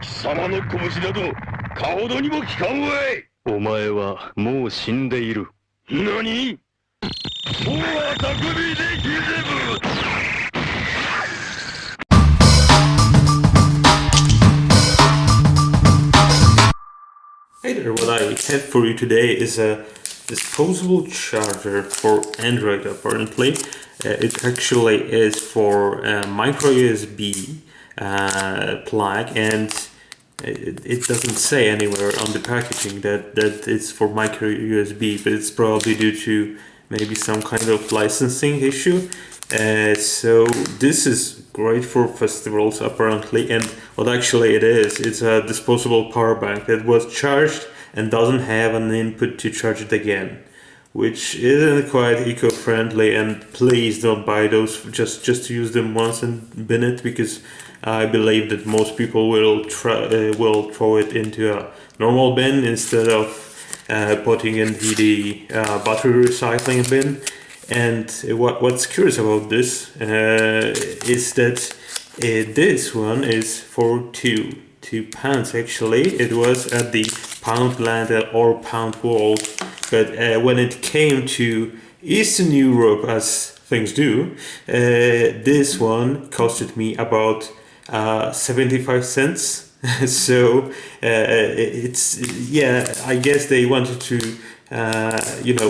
貴様の拳などかほどにも効かんわい。お前はもう死んでいる。何？もうは匠でギゼブ。Hey there, what I have for you today is a disposable charger for Android apparently. It actually is for a micro USB plug, and it doesn't say anywhere on the packaging that it's for micro USB, but it's probably due to maybe some kind of licensing issue. So this is great for festivals apparently, and what actually it is, it's a disposable power bank that was charged and doesn't have an input to charge it again, which isn't quite eco-friendly. And please don't buy those just to use them once and bin it, because I believe that most people will throw it into a normal bin instead of putting into the battery recycling bin. And what's curious about this is that this one is for £2 actually. It was at the Poundland or Pound World, but when it came to Eastern Europe, as things do, this one costed me about 75 cents. So it's, yeah, I guess they wanted to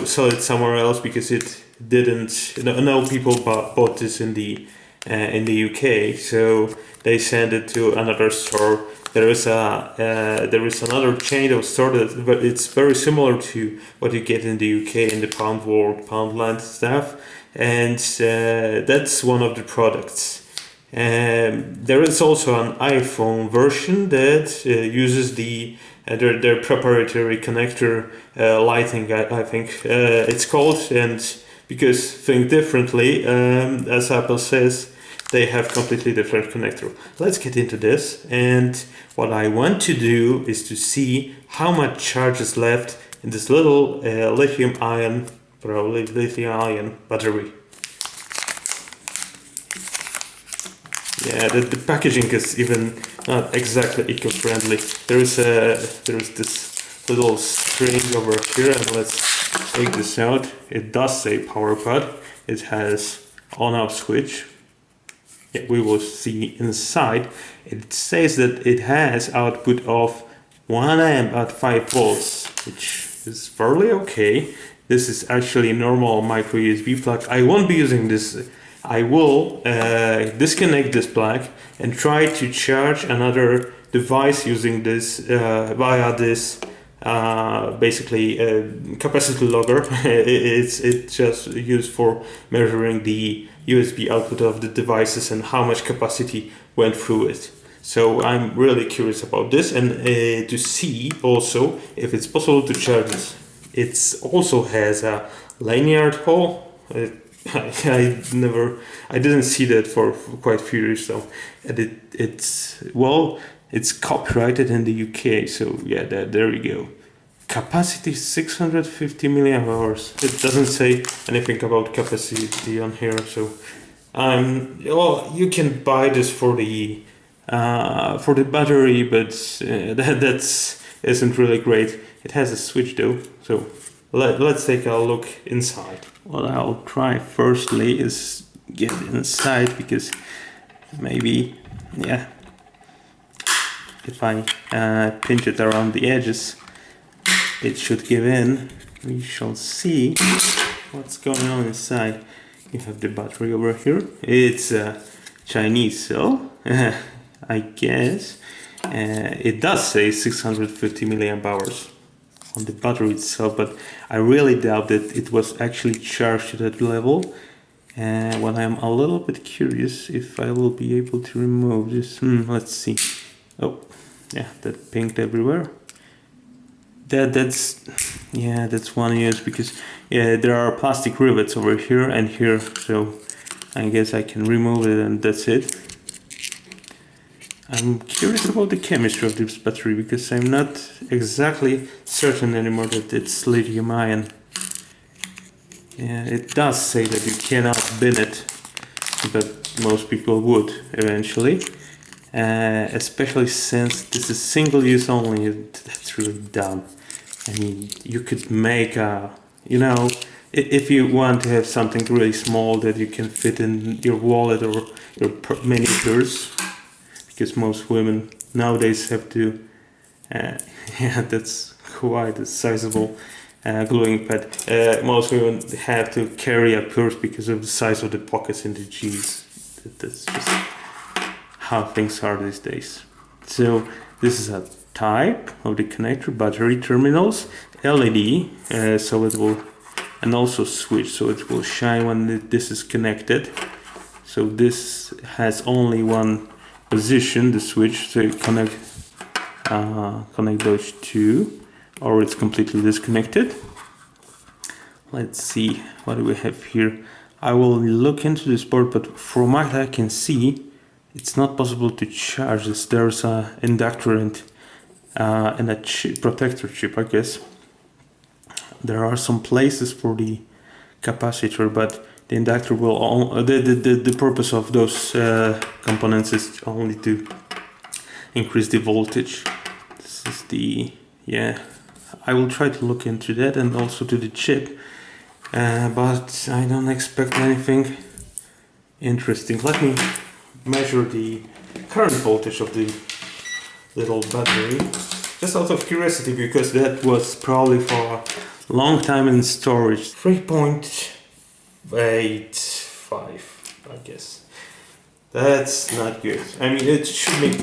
sell it somewhere else, because it didn't, no people bought this in the UK, so they sent it to another store. There is another chain of store but it's very similar to what you get in the UK in the Pound World, Poundland stuff, and that's one of the products. There is also an iPhone version that uses their proprietary connector lighting, I think it's called, and because Think Differently, as Apple says, they have completely different connector. Let's get into this, and what I want to do is to see how much charge is left in this little lithium-ion battery. Yeah, the packaging is even not exactly eco-friendly. There is this little string over here, and let's take this out. It does say Powerpod. It has on-off switch. Yeah, we will see inside. It says that it has output of 1 amp at 5 volts, which is fairly okay. This is actually a normal micro USB plug. I won't be using this. I will disconnect this plug and try to charge another device using this via this basically capacity logger. It's just used for measuring the USB output of the devices and how much capacity went through it. So I'm really curious about this, and to see also if it's possible to charge this. It also has a lanyard hole. I didn't see that for quite a few years though, and it's copyrighted in the UK, so yeah, there you go. Capacity 650 milliamp hours. It doesn't say anything about capacity on here, so you can buy this for the battery, but that's isn't really great. It has a switch though, so let's take a look inside. What I'll try firstly is get inside, because maybe, yeah, if I pinch it around the edges, it should give in. We shall see what's going on inside. You have the battery over here. It's a Chinese cell, I guess. It does say 650 milliamp hours on the battery itself, but I really doubt that it was actually charged to that level. What I'm a little bit curious if I will be able to remove this. Let's see. Oh, yeah, that pinked everywhere. That's one use, because there are plastic rivets over here and here, so I guess I can remove it and that's it. I'm curious about the chemistry of this battery, because I'm not exactly certain anymore that it's lithium ion. Yeah, it does say that you cannot bin it, but most people would eventually. especially since this is single use only. That's really dumb. I mean, you could make a, you know, if you want to have something really small that you can fit in your wallet or your mini purse, because most women nowadays have to, yeah, that's quite a sizable gluing pad. Most women have to carry a purse because of the size of the pockets in the jeans. That's just how things are these days. So this is a type of the connector, battery terminals, LED, so it will, and also switch, so it will shine when this is connected. So this has only one position, the switch, so you connect those two, or it's completely disconnected. Let's see, what do we have here? I will look into this board, but from what I can see, it's not possible to charge this. There's an inductor and a chip, protector chip, I guess. There are some places for the capacitor, but the inductor will the purpose of those components is only to increase the voltage. This is the, yeah, I will try to look into that and also to the chip, but I don't expect anything interesting. Let me measure the current voltage of the little battery, just out of curiosity, because that was probably for a long time in storage. 3.85, I guess. That's not good. I mean, it should be,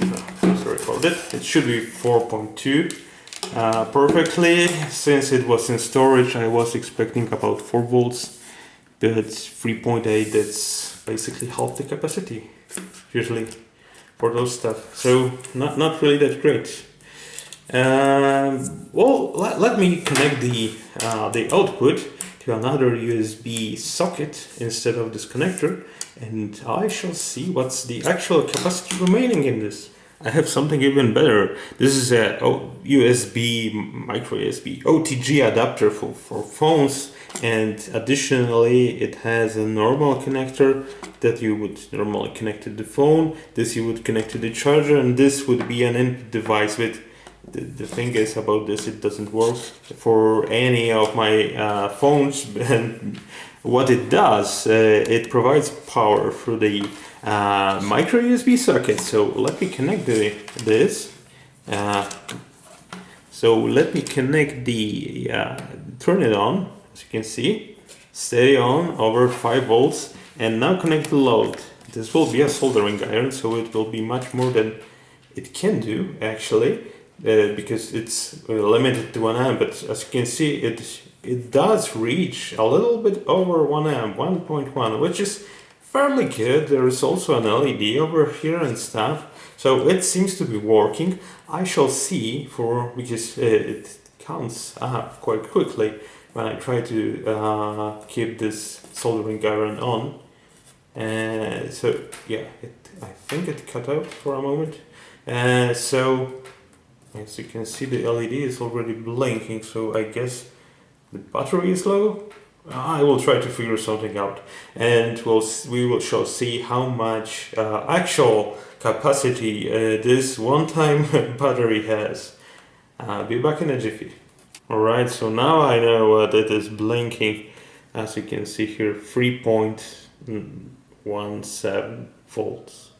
sorry for that, it should be 4.2 perfectly. Since it was in storage, I was expecting about 4 volts, but 3.8, that's basically half the capacity usually for those stuff. So not really that great. Well, let me connect the output to another USB socket instead of this connector, and I shall see what's the actual capacity remaining in this. I have something even better. This is a USB, micro USB, OTG adapter for phones, and additionally it has a normal connector that you would normally connect to the phone. This you would connect to the charger, and this would be an input device with. The thing is about this, it doesn't work for any of my phones, and what it does, it provides power through the micro USB socket. So let me connect this. So let me connect the, turn it on, as you can see, stay on over 5 volts, and now connect the load. This will be a soldering iron, so it will be much more than it can do actually. Because it's limited to 1 amp, but as you can see, it does reach a little bit over 1 amp, 1.1, which is fairly good. There is also an LED over here and stuff, so it seems to be working. I shall see, because it counts up quite quickly when I try to keep this soldering iron on. So yeah, I think it cut out for a moment. So as you can see, the LED is already blinking, so I guess the battery is low. I will try to figure something out, and we shall see how much actual capacity this one-time battery has. Be back in a jiffy. Alright, so now I know that it is blinking. As you can see here, 3.17 volts.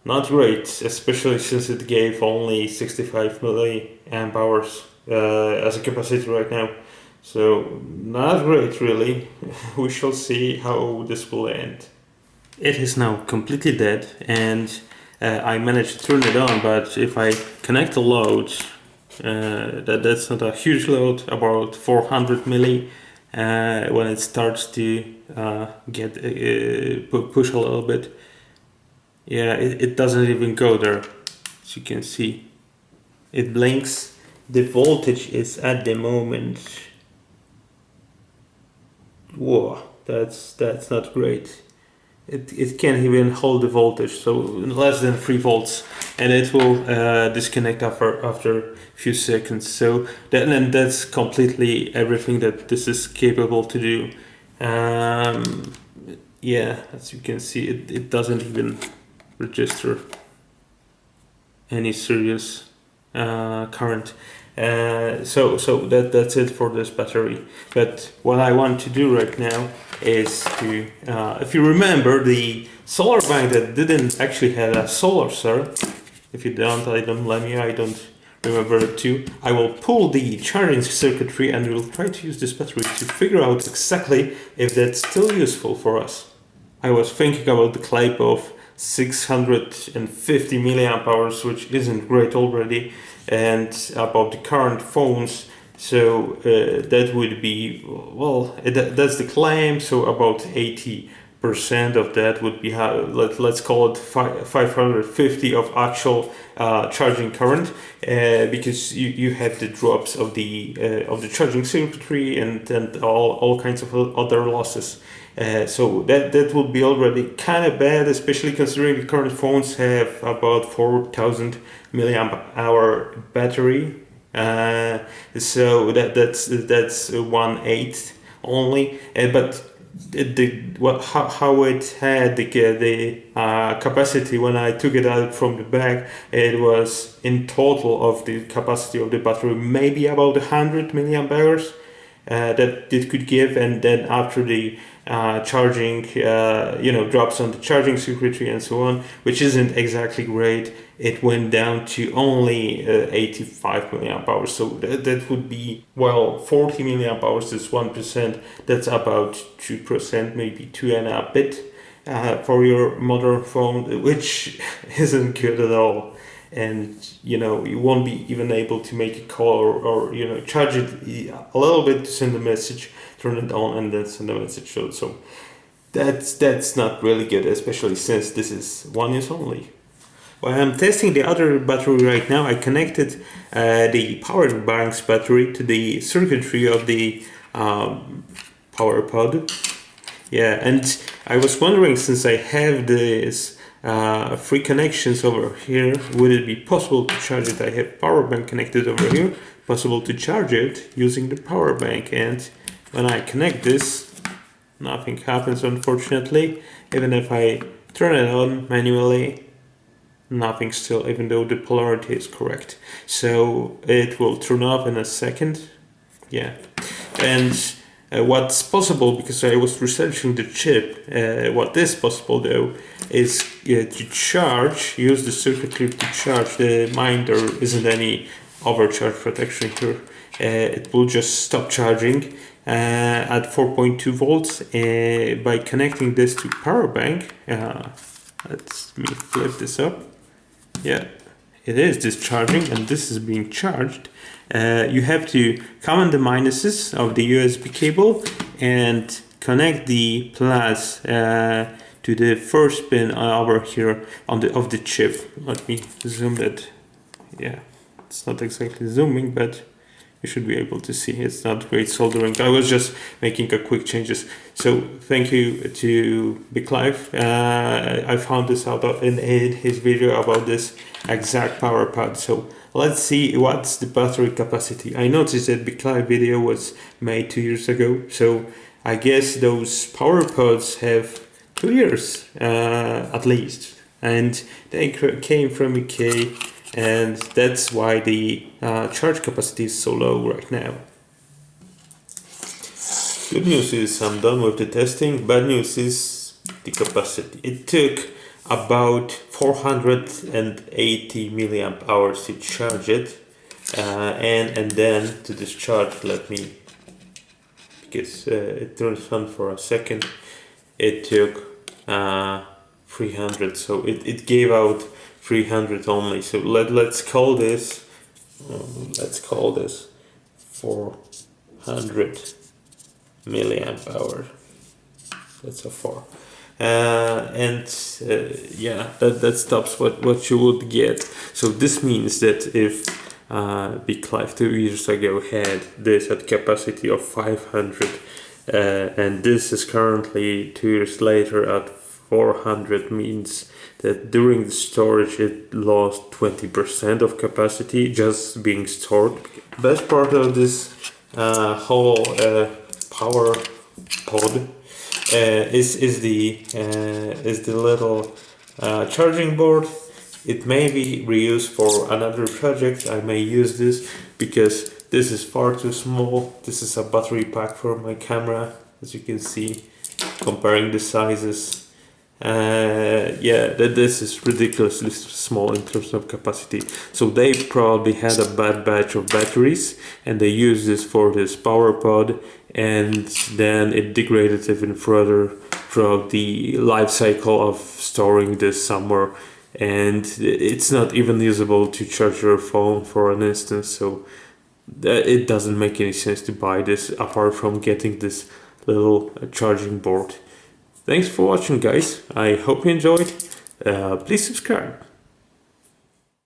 Not great, especially since it gave only 65 milliamp hours as a capacity right now. So not great really. We shall see how this will end. It is now completely dead, and I managed to turn it on, but if I connect the load, that's not a huge load, about 400 milli. When it starts to push a little bit, yeah, it doesn't even go there. As you can see, it blinks. The voltage is at the moment, whoa, that's not great. It can't even hold the voltage, so less than 3 volts, and it will disconnect after a few seconds. So that's completely everything that this is capable to do. Yeah, as you can see, it doesn't even register. any serious current. So that's it for this battery. But what I want to do right now is to, if you remember the solar bank that didn't actually have a solar cell, if you don't, I don't blame you, I don't remember it too. I will pull the charging circuitry and we'll try to use this battery to figure out exactly if that's still useful for us. I was thinking about the clip of 650 milliamp hours, which isn't great already, and about the current phones. So that would be, well, that's the claim. So about 80% of that would be, let's call it 550 of actual charging current, because you have the drops of the charging circuitry and all kinds of other losses. So that would be already kind of bad, especially considering the current phones have about 4,000 milliamp hour battery. So that's 1/8 only. But how it had the capacity when I took it out from the bag, it was in total of the capacity of the battery maybe about 100 milliamp hours. That it could give, and then after the charging, drops on the charging circuitry and so on, which isn't exactly great, it went down to only 85 milliamp hours. So that would be, well, 40 milliamp hours is 1%. That's about 2%, maybe 2 and a bit for your modern phone, which isn't good at all. And you won't be even able to make a call or charge it a little bit to send a message, turn it on and then send a message. So that's not really good, especially since this is 1 use only. While I'm testing the other battery right now, I connected the power bank's battery to the circuitry of the Powerpod. Yeah, and I was wondering, since I have this free connections over here, would it be possible to charge it? I have power bank connected over here, possible to charge it using the power bank. And when I connect this, nothing happens, unfortunately. Even if I turn it on manually, nothing still, even though the polarity is correct. So it will turn off in a second. Yeah. And what's possible, because I was researching the chip, what is possible though is to charge, use the circuitry to charge the mine. There isn't any overcharge protection here. It will just stop charging at 4.2 volts by connecting this to power bank. Let me flip this up. Yeah, it is discharging and this is being charged. You have to common the minuses of the USB cable and connect the plus to the first pin over here of the chip. Let me zoom that. Yeah, it's not exactly zooming, but you should be able to see. It's not great soldering. I was just making a quick changes. So thank you to Big Clive. I found this out in his video about this exact Powerpod. So let's see what's the battery capacity. I noticed that Big Clive video was made 2 years ago. So I guess those Powerpods have 2 years at least. And they came from UK. And that's why the charge capacity is so low right now. Good news is I'm done with the testing. Bad news is the capacity. It took about 480 milliamp hours to charge it, and then to discharge. Let me, because it turns on for a second. It took 300, so it gave out 300 only. So let's call this 400 milliamp hour. That's a 4. Yeah, that stops what you would get. So this means that if Big Clive 2 years ago had this at capacity of 500, and this is currently 2 years later at 400, means that during the storage it lost 20% of capacity just being stored. Best part of this whole power pod is the little charging board. It may be reused for another project. I may use this because this is far too small. This is a battery pack for my camera, as you can see, comparing the sizes. Yeah, this is ridiculously small in terms of capacity. So they probably had a bad batch of batteries and they used this for this Powerpod, and then it degraded even further throughout the life cycle of storing this somewhere. And it's not even usable to charge your phone, for an instance. So it doesn't make any sense to buy this apart from getting this little charging board. Thanks for watching, guys. I hope you enjoyed. Please subscribe.